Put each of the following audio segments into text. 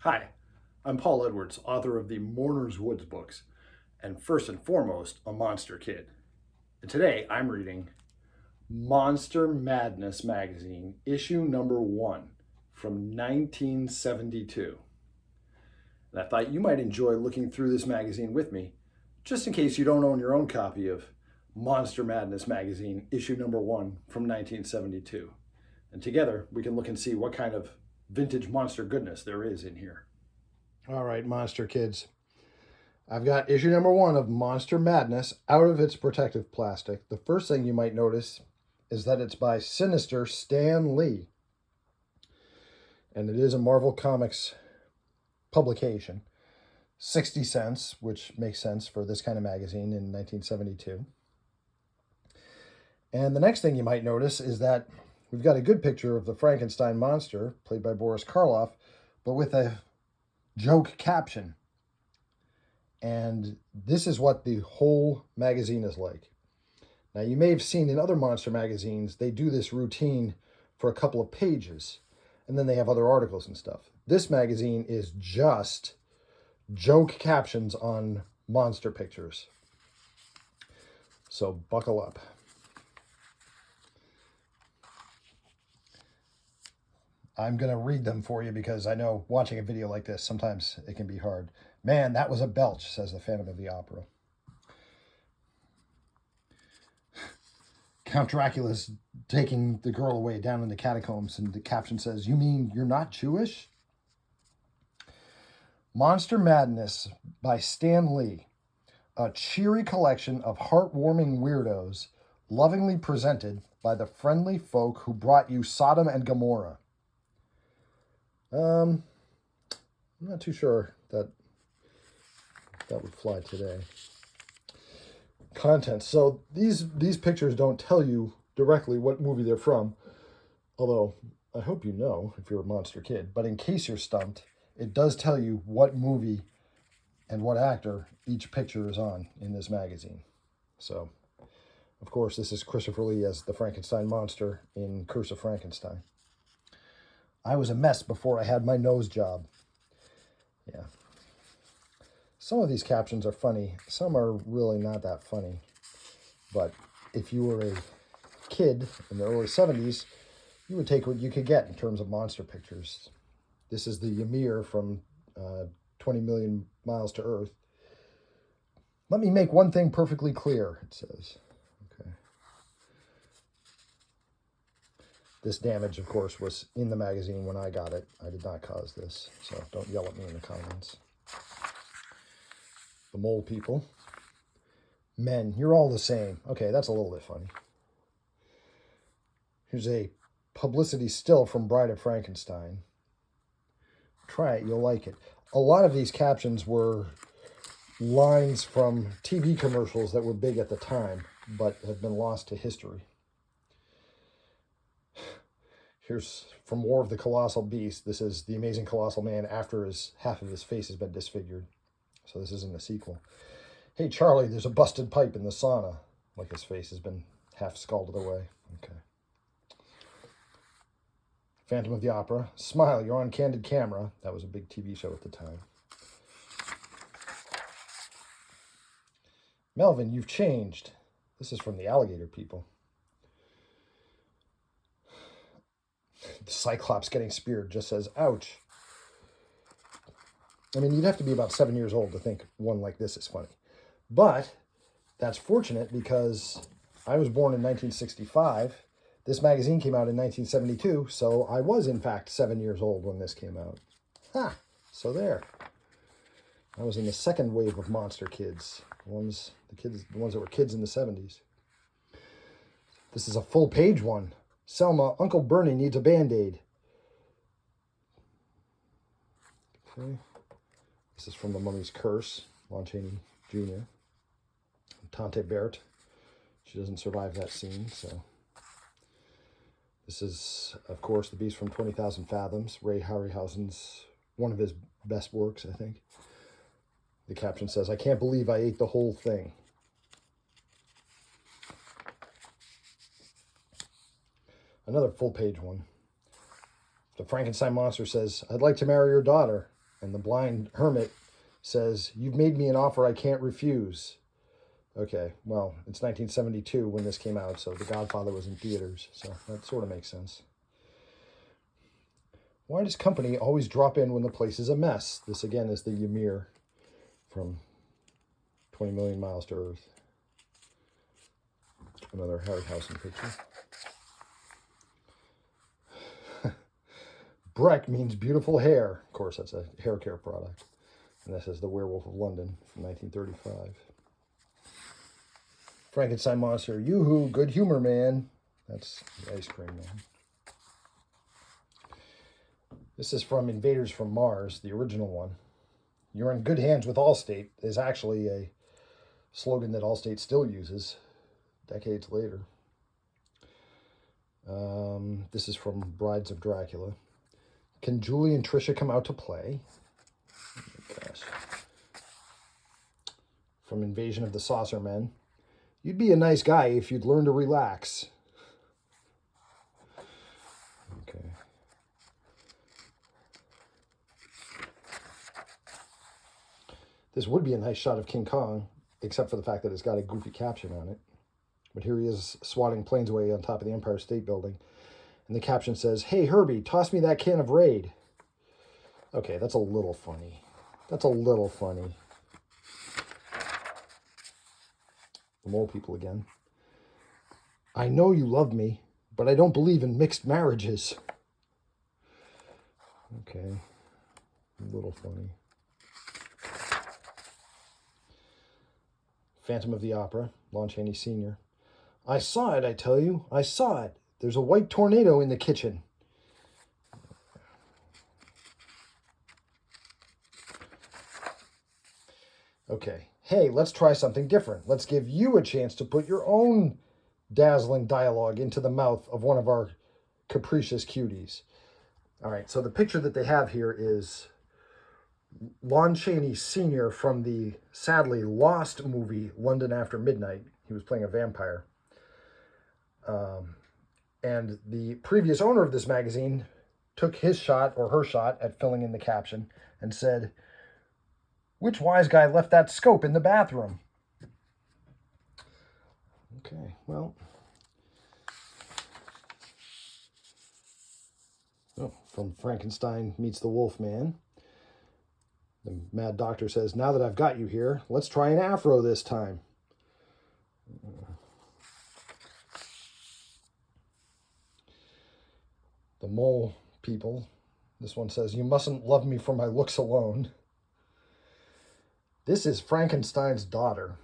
Hi, I'm Paul Edwards, author of the Mourner's Woods books, and first and foremost, a monster kid. And today I'm reading Monster Madness magazine, issue number 1 from 1972. And I thought you might enjoy looking through this magazine with me, just in case you don't own your own copy of Monster Madness magazine, issue number 1 from 1972. And together we can look and see what kind of vintage monster goodness there is in here. All right, monster kids. I've got issue number 1 of Monster Madness out of its protective plastic. The first thing you might notice is that it's by Sinister Stan Lee. And it is a Marvel Comics publication. 60 cents, which makes sense for this kind of magazine in 1972. And the next thing you might notice is that we've got a good picture of the Frankenstein monster, played by Boris Karloff, but with a joke caption. And this is what the whole magazine is like. Now, you may have seen in other monster magazines, they do this routine for a couple of pages, and then they have other articles and stuff. This magazine is just joke captions on monster pictures. So buckle up. I'm going to read them for you because I know watching a video like this, sometimes it can be hard. Man, that was a belch, says the Phantom of the Opera. Count Dracula's taking the girl away down in the catacombs, and the caption says, "You mean you're not Jewish?" Monster Madness by Stan Lee, a cheery collection of heartwarming weirdos, lovingly presented by the friendly folk who brought you Sodom and Gomorrah. I'm not too sure that would fly today. Content. So these pictures don't tell you directly what movie they're from, although I hope you know if you're a monster kid. But in case you're stumped, it does tell you what movie and what actor each picture is on in this magazine. So, of course, this is Christopher Lee as the Frankenstein monster in Curse of Frankenstein. I was a mess before I had my nose job. Yeah. Some of these captions are funny. Some are really not that funny. But if you were a kid in the early 70s, you would take what you could get in terms of monster pictures. This is the Ymir from 20 Million Miles to Earth. Let me make one thing perfectly clear, it says. Okay. This damage, of course, was in the magazine when I got it. I did not cause this, so don't yell at me in the comments. The mole people. Men, you're all the same. Okay, that's a little bit funny. Here's a publicity still from Bride of Frankenstein. Try it, you'll like it. A lot of these captions were lines from TV commercials that were big at the time, but have been lost to history. Here's from War of the Colossal Beast. This is the Amazing Colossal Man after half of his face has been disfigured. So this isn't a sequel. Hey, Charlie, there's a busted pipe in the sauna. Like his face has been half scalded away. Okay. Phantom of the Opera. Smile, you're on candid camera. That was a big TV show at the time. Melvin, you've changed. This is from the Alligator People. The Cyclops getting speared just says, ouch. I mean, you'd have to be about 7 years old to think one like this is funny. But that's fortunate because I was born in 1965. This magazine came out in 1972, so I was, in fact, 7 years old when this came out. Ha! So there. I was in the second wave of monster kids. The ones that were kids in the 70s. This is a full-page one. Selma, Uncle Bernie needs a Band-Aid. Okay. This is from The Mummy's Curse, Lon Chaney Jr. Tante Bert. She doesn't survive that scene, so. This is, of course, The Beast from 20,000 Fathoms, Ray Harryhausen's, one of his best works, I think. The caption says, "I can't believe I ate the whole thing." Another full-page one. The Frankenstein monster says, "I'd like to marry your daughter." And the blind hermit says, "You've made me an offer I can't refuse." Okay, well, it's 1972 when this came out, so The Godfather was in theaters, so that sort of makes sense. Why does company always drop in when the place is a mess? This again is the Ymir from 20 Million Miles to Earth. Another Harryhausen picture. Breck means beautiful hair. Of course, that's a hair care product. And this is The Werewolf of London from 1935. Frankenstein monster. Yoo-hoo, good humor, man. That's the ice cream man. This is from Invaders from Mars, the original one. "You're in good hands with Allstate" is actually a slogan that Allstate still uses decades later. This is from Brides of Dracula. "Can Julie and Trisha come out to play?" Oh my gosh. From Invasion of the Saucer Men. "You'd be a nice guy if you'd learn to relax." Okay. This would be a nice shot of King Kong, except for the fact that it's got a goofy caption on it. But here he is swatting planes away on top of the Empire State Building. And the caption says, "Hey, Herbie, toss me that can of Raid." Okay, that's a little funny. That's a little funny. The mole people again. "I know you love me, but I don't believe in mixed marriages." Okay, a little funny. Phantom of the Opera, Lon Chaney Sr. "I saw it, I tell you. I saw it. There's a white tornado in the kitchen." Okay, hey, let's try something different. Let's give you a chance to put your own dazzling dialogue into the mouth of one of our capricious cuties. All right, so the picture that they have here is Lon Chaney Sr. from the sadly lost movie London After Midnight. He was playing a vampire. And the previous owner of this magazine took his shot or her shot at filling in the caption and said, "Which wise guy left that scope in the bathroom?" Okay, well. Oh, from Frankenstein Meets the Wolfman. The Mad Doctor says, "Now that I've got you here, let's try an afro this time." The mole people. This one says, "You mustn't love me for my looks alone." This is Frankenstein's daughter.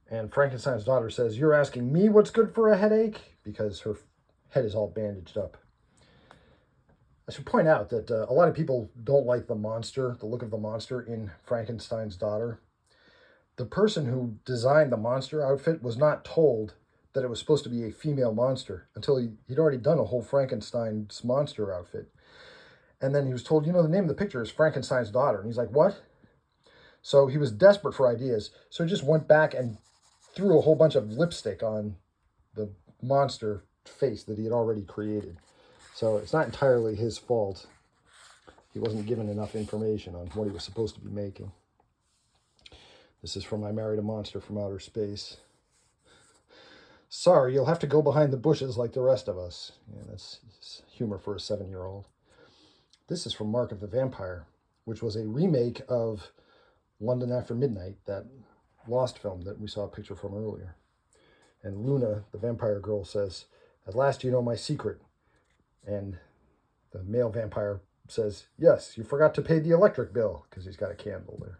And Frankenstein's daughter says, "You're asking me what's good for a headache?" Because her head is all bandaged up. I should point out that a lot of people don't like the monster, the look of the monster in Frankenstein's daughter. The person who designed the monster outfit was not told that it was supposed to be a female monster until he'd already done a whole Frankenstein's monster outfit. And then he was told, the name of the picture is Frankenstein's daughter. And he's like, "What?" So he was desperate for ideas. So he just went back and threw a whole bunch of lipstick on the monster face that he had already created. So it's not entirely his fault. He wasn't given enough information on what he was supposed to be making. This is from I Married a Monster from Outer Space. "Sorry, you'll have to go behind the bushes like the rest of us." Yeah, that's humor for a 7-year-old. This is from Mark of the Vampire, which was a remake of London After Midnight, that lost film that we saw a picture from earlier. And Luna, the vampire girl, says, "At last you know my secret." And the male vampire says, "Yes, you forgot to pay the electric bill," because he's got a candle there.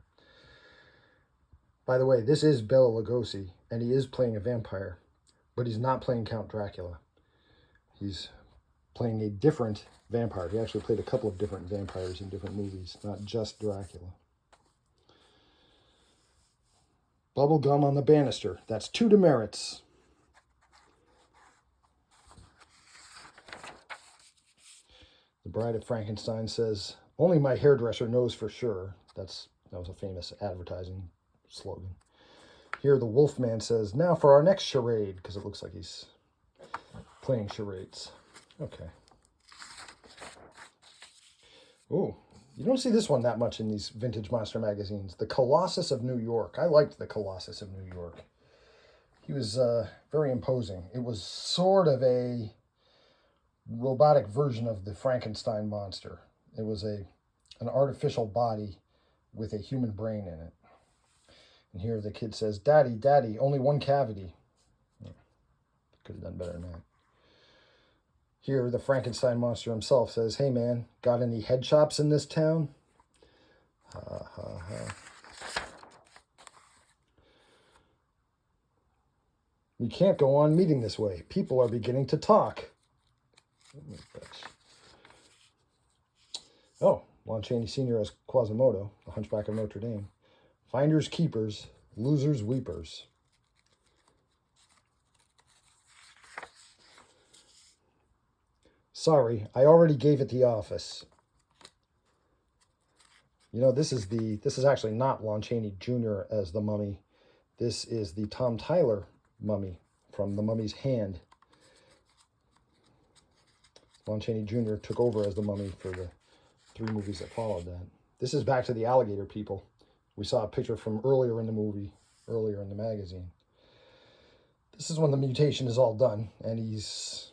By the way, this is Bela Lugosi, and he is playing a vampire, but he's not playing Count Dracula. He's playing a different vampire. He actually played a couple of different vampires in different movies, not just Dracula. Bubble gum on the banister. That's 2 demerits. The Bride of Frankenstein says, "Only my hairdresser knows for sure." That was a famous advertising slogan. Here the Wolfman says, "Now for our next charade," because it looks like he's playing charades. Okay. Oh, You don't see this one that much in these vintage monster magazines. The Colossus of New York. I liked the Colossus of New York. He was very imposing. It was sort of a robotic version of the Frankenstein monster. It was an artificial body with a human brain in it. And here the kid says, "Daddy, Daddy, only one cavity." Could have done better than that. Here, the Frankenstein monster himself says, "Hey man, got any head shops in this town?" Ha ha ha. "We can't go on meeting this way. People are beginning to talk." Oh, Lon Chaney Sr. as Quasimodo, the Hunchback of Notre Dame. "Finders keepers, losers weepers." "Sorry, I already gave it the office." You know, this is actually not Lon Chaney Jr. as the Mummy. This is the Tom Tyler Mummy from The Mummy's Hand. Lon Chaney Jr. took over as the Mummy for the 3 movies that followed that. This is back to the alligator people. We saw a picture from earlier in the movie, earlier in the magazine. This is when the mutation is all done, and he's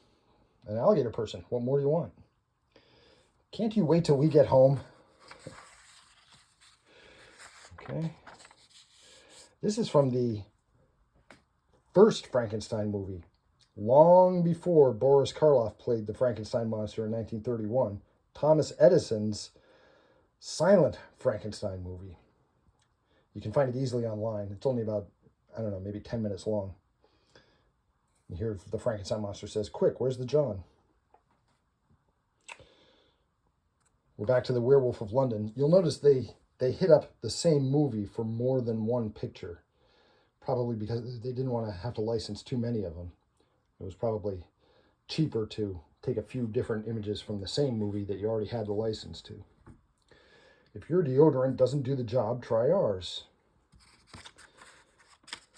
an alligator person. What more do you want? "Can't you wait till we get home?" Okay. This is from the first Frankenstein movie. Long before Boris Karloff played the Frankenstein monster in 1931, Thomas Edison's silent Frankenstein movie. You can find it easily online. It's only about, I don't know, maybe 10 minutes long. And here the Frankenstein monster says, "Quick, where's the John?" We're back to the Werewolf of London. You'll notice they hit up the same movie for more than one picture. Probably because they didn't want to have to license too many of them. It was probably cheaper to take a few different images from the same movie that you already had the license to. "If your deodorant doesn't do the job, try ours."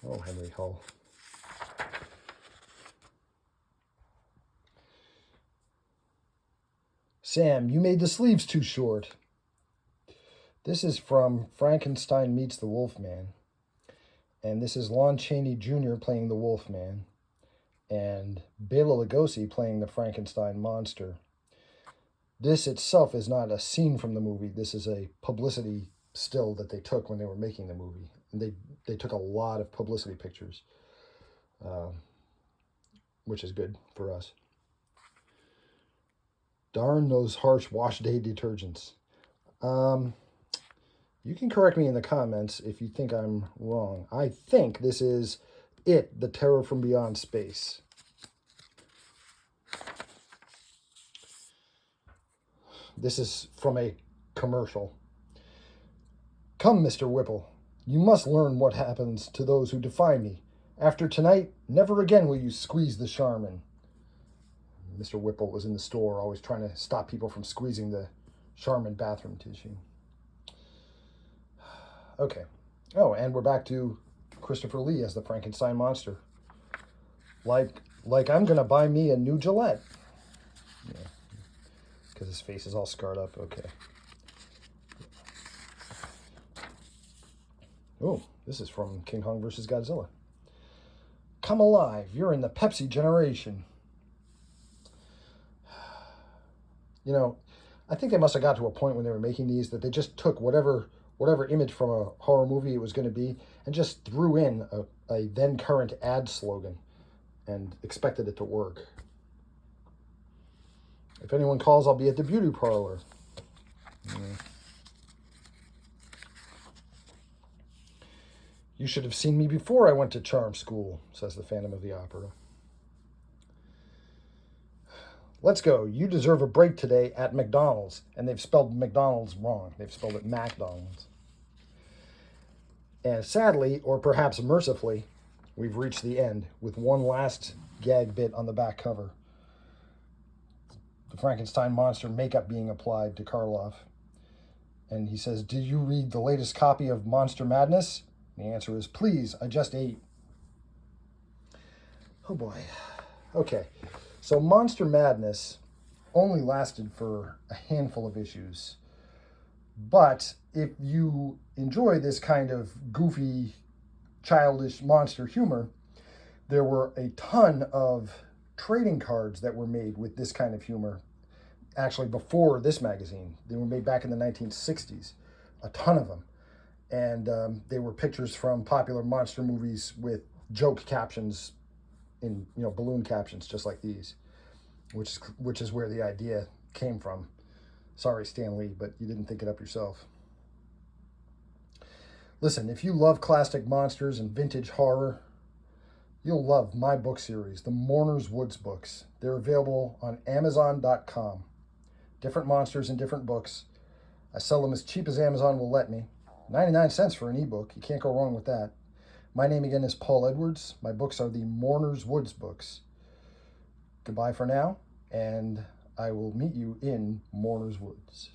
Oh, Henry Hull. "Sam, you made the sleeves too short." This is from Frankenstein Meets the Wolfman. And this is Lon Chaney Jr. playing the Wolfman. And Bela Lugosi playing the Frankenstein monster. This itself is not a scene from the movie. This is a publicity still that they took when they were making the movie. And they took a lot of publicity pictures, which is good for us. "Darn those harsh wash day detergents." You can correct me in the comments if you think I'm wrong. I think this is It, the Terror from Beyond Space. This is from a commercial. "Come, Mr. Whipple, you must learn what happens to those who defy me. After tonight, never again will you squeeze the Charmin." Mr. Whipple was in the store always trying to stop people from squeezing the Charmin bathroom tissue. Okay. Oh, and we're back to Christopher Lee as the Frankenstein monster. Like I'm going to buy me a new Gillette. Yeah. Because his face is all scarred up. Okay. Oh, this is from King Kong vs. Godzilla. "Come alive. You're in the Pepsi generation." You know, I think they must have got to a point when they were making these that they just took whatever image from a horror movie it was going to be and just threw in a then current ad slogan and expected it to work. "If anyone calls, I'll be at the beauty parlor." Yeah. "You should have seen me before I went to charm school," says the Phantom of the Opera. "Let's go. You deserve a break today at McDonald's." And they've spelled McDonald's wrong. They've spelled it MacDonald's. And sadly, or perhaps mercifully, we've reached the end with one last gag bit on the back cover. The Frankenstein monster makeup being applied to Karloff. And he says, "Did you read the latest copy of Monster Madness?" And the answer is, "Please, I just ate." Oh boy. Okay. So Monster Madness only lasted for a handful of issues. But if you enjoy this kind of goofy, childish monster humor, there were a ton of trading cards that were made with this kind of humor. Actually, before this magazine, they were made back in the 1960s, a ton of them, and they were pictures from popular monster movies with joke captions in balloon captions, just like these, which is where the idea came from. Sorry, Stan Lee, but you didn't think it up yourself. Listen, if you love classic monsters and vintage horror, you'll love my book series, the Mourner's Woods books. They're available on Amazon.com. Different monsters in different books. I sell them as cheap as Amazon will let me. 99 cents for an ebook. You can't go wrong with that. My name again is Paul Edwards. My books are the Mourner's Woods books. Goodbye for now, and I will meet you in Mourner's Woods.